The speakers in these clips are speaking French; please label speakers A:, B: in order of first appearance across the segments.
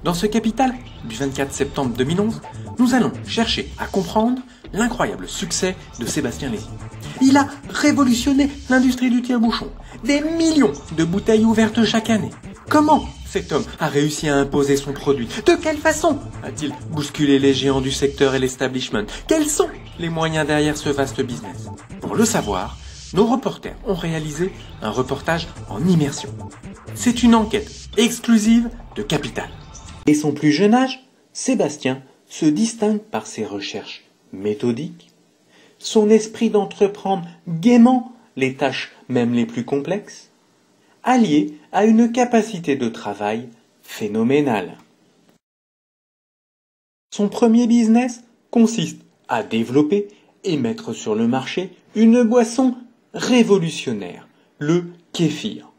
A: Dans ce Capital du 24 septembre 2011, nous allons chercher à comprendre l'incroyable succès de Sébastien Lézy. Il a révolutionné l'industrie du tire-bouchon. Des millions de bouteilles ouvertes chaque année. Comment cet homme a réussi à imposer son produit? De quelle façon a-t-il bousculé les géants du secteur et l'establishment? Quels sont les moyens derrière ce vaste business? Pour le savoir, nos reporters ont réalisé un reportage en immersion. C'est une enquête exclusive de Capital. Dès son plus jeune âge, Sébastien se distingue par ses recherches méthodiques, son esprit d'entreprendre gaiement les tâches même les plus complexes, allié à une capacité de travail phénoménale. Son premier business consiste à développer et mettre sur le marché une boisson révolutionnaire, le kéfir.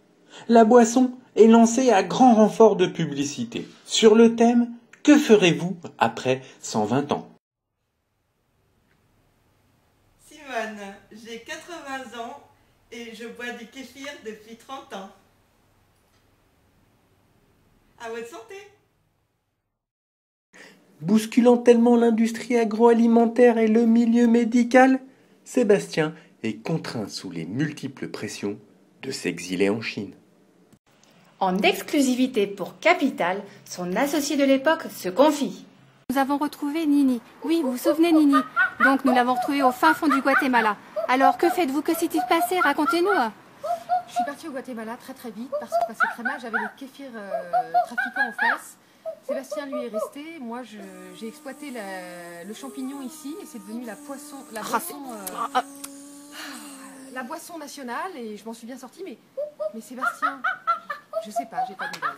A: La boisson est lancée à grand renfort de publicité sur le thème « Que ferez-vous après 120 ans ?»
B: Simone, j'ai 80 ans et je bois du kéfir depuis 30 ans. À votre santé!
A: Bousculant tellement l'industrie agroalimentaire et le milieu médical, Sébastien est contraint sous les multiples pressions de s'exiler en Chine.
C: En exclusivité pour Capital, son associé de l'époque se confie.
D: Nous avons retrouvé Nini. Oui, vous vous souvenez Nini. Donc nous l'avons retrouvée au fin fond du Guatemala. Alors que faites-vous? Que s'est-il passé? Racontez-nous.
E: Je suis partie au Guatemala très vite parce que ça passait très mal. J'avais les kéfirs trafiquants en face. Sébastien lui est resté. Moi j'ai exploité le champignon ici et c'est devenu la boisson nationale et je m'en suis bien sortie. Mais Sébastien, je sais pas, j'ai pas de nouvelles.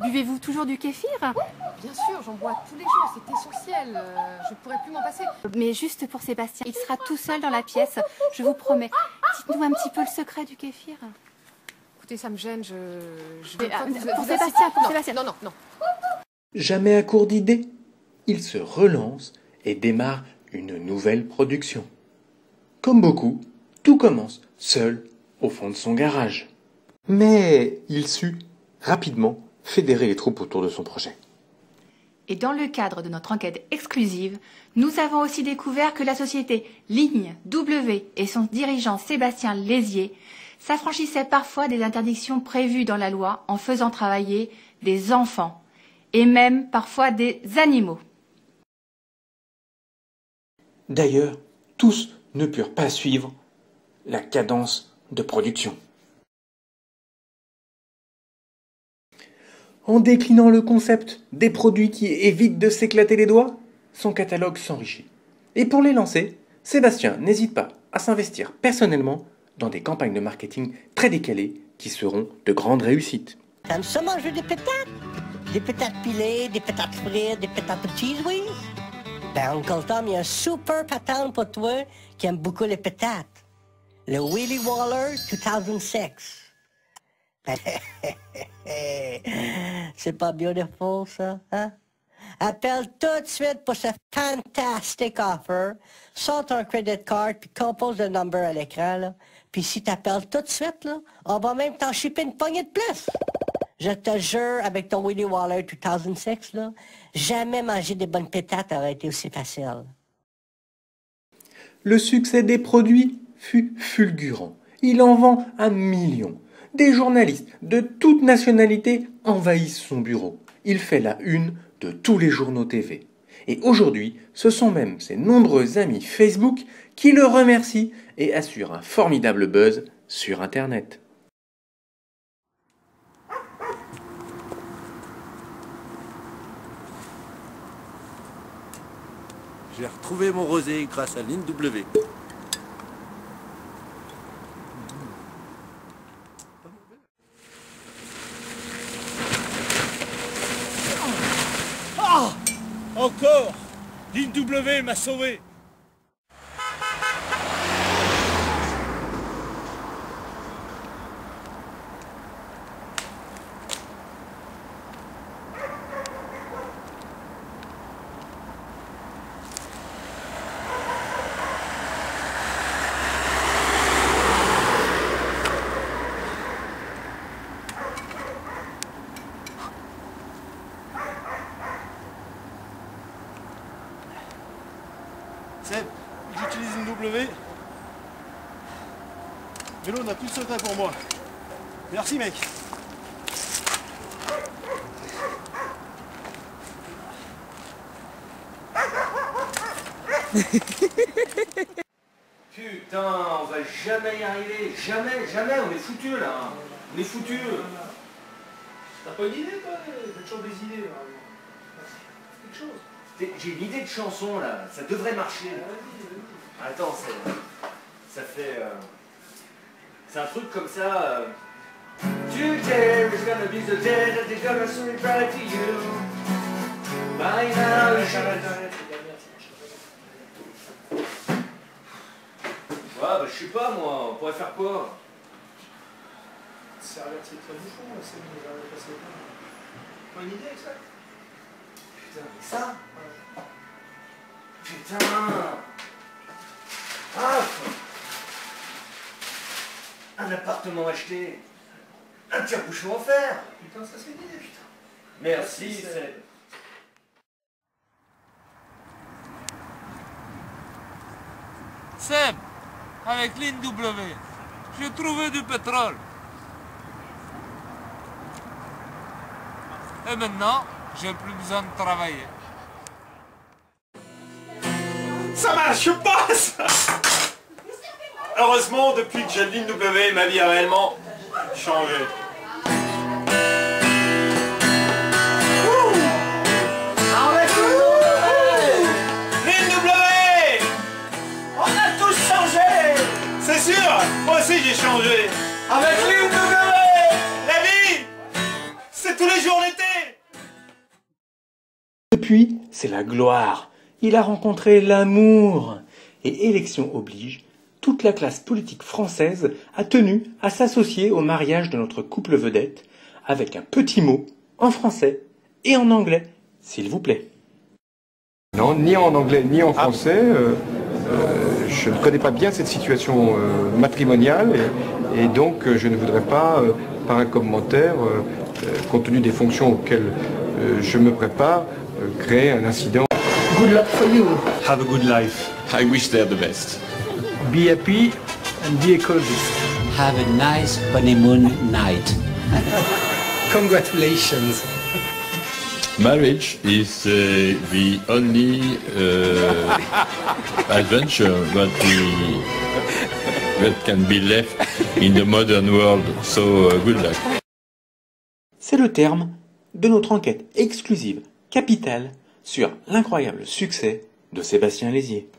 D: Buvez-vous toujours du kéfir?
E: Bien sûr, j'en bois tous les jours, c'est essentiel. Je pourrais plus m'en passer.
D: Mais juste pour Sébastien, il sera tout seul dans la pièce, je vous promets. Dites-nous un petit peu le secret du kéfir.
E: Écoutez, ça me gêne, je
D: vais
E: pas
D: pour Sébastien.
E: Non.
A: Jamais à court d'idées, il se relance et démarre une nouvelle production. Comme beaucoup, tout commence seul au fond de son garage. Mais il sut rapidement fédérer les troupes autour de son projet.
C: Et dans le cadre de notre enquête exclusive, nous avons aussi découvert que la société Ligne W et son dirigeant Sébastien Lézy s'affranchissaient parfois des interdictions prévues dans la loi en faisant travailler des enfants et même parfois des animaux.
A: D'ailleurs, tous ne purent pas suivre la cadence de production. En déclinant le concept des produits qui évitent de s'éclater les doigts, son catalogue s'enrichit. Et pour les lancer, Sébastien n'hésite pas à s'investir personnellement dans des campagnes de marketing très décalées qui seront de grandes réussites.
F: T'aimes ça manger des pétates? Des pétates pilées, des pétates frites, des pétates de cheese whiz? Ben, Uncle Tom, il y a un super patente pour toi qui aime beaucoup les pétates. Le Willy Waller 2006. C'est pas beautiful, ça, hein? Appelle tout de suite pour ce fantastic offer. Sors ton credit card puis compose le number à l'écran, là. Puis si t'appelles tout de suite, là, on va même t'en shipper une poignée de plus. Je te jure, avec ton Willy Waller 2006, là, jamais manger des bonnes pétates aurait été aussi facile.
A: Le succès des produits fut fulgurant. Il en vend un million. Des journalistes de toutes nationalités envahissent son bureau. Il fait la une de tous les journaux TV. Et aujourd'hui, ce sont même ses nombreux amis Facebook qui le remercient et assurent un formidable buzz sur Internet.
G: J'ai retrouvé mon rosé grâce à Ligne W.
H: Ah! Encore! Ligne W m'a sauvé! Seb, j'utilise une W. Vélo n'a plus de secret pour moi. Merci mec.
I: Putain, on va jamais y arriver. Jamais, on est foutus là. On est foutus.
H: T'as pas une idée toi? T'as toujours des idées là. Quelque chose.
I: J'ai une idée de chanson là, ça devrait marcher. Attends, ça fait... c'est un truc comme ça... Today is gonna be the day that they're gonna say goodbye to you. By now you should... Ouais, bah je sais pas moi, on pourrait faire quoi?
H: Servir de ces bouchons, c'est une passer. Pas une idée avec ça?
I: Putain, mais ça? Putain! Ah! Un appartement acheté! Un tire-bouchon offert!
H: Putain, ça c'est une idée, putain!
I: Merci, Seb!
J: Seb, avec ligne W, j'ai trouvé du pétrole. Et maintenant, j'ai plus besoin de travailler.
H: Ça marche pas ça! Heureusement, depuis que j'ai ligne W, ma vie a réellement changé. Ligne W! On a tous changé! C'est sûr! Moi aussi j'ai changé! Avec ligne W! La vie! C'est tous les jours l'été!
A: Depuis, c'est la gloire. Il a rencontré l'amour. Et élection oblige, toute la classe politique française a tenu à s'associer au mariage de notre couple vedette avec un petit mot en français et en anglais, s'il vous plaît.
K: Non, ni en anglais ni en français. Je ne connais pas bien cette situation matrimoniale et donc je ne voudrais pas, par un commentaire, compte tenu des fonctions auxquelles je me prépare, créer un incident.
L: Good luck for you.
H: Have a good life.
G: I wish they're the best.
L: Be happy and be ecologist.
M: Have a nice honeymoon night.
L: Congratulations.
G: Marriage is the only adventure that can be left in the modern world. So good luck.
A: C'est le terme de notre enquête exclusive capitale sur l'incroyable succès de Sébastien Lézier.